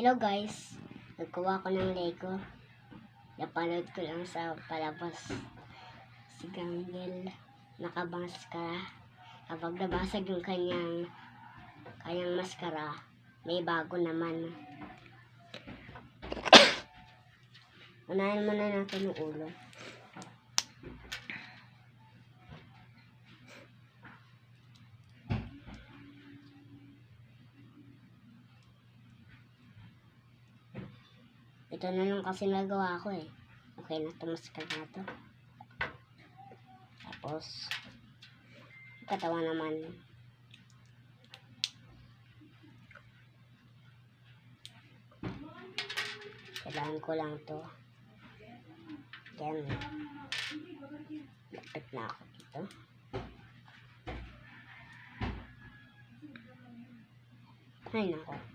Hello guys, nagkuha ko ng Lego. Napanood ko lang sa palabas. Si Ganggel, nakabaskara. Kapag nabasag yung kanyang maskara, may bago naman. Unahin muna natin yung ulo. Ito na lang kasi nagawa ko eh. Okay na ito, maskara na ito. Tapos, katawan naman. Kailangan ko lang ito. Then, lapit na ako dito. Ay nako.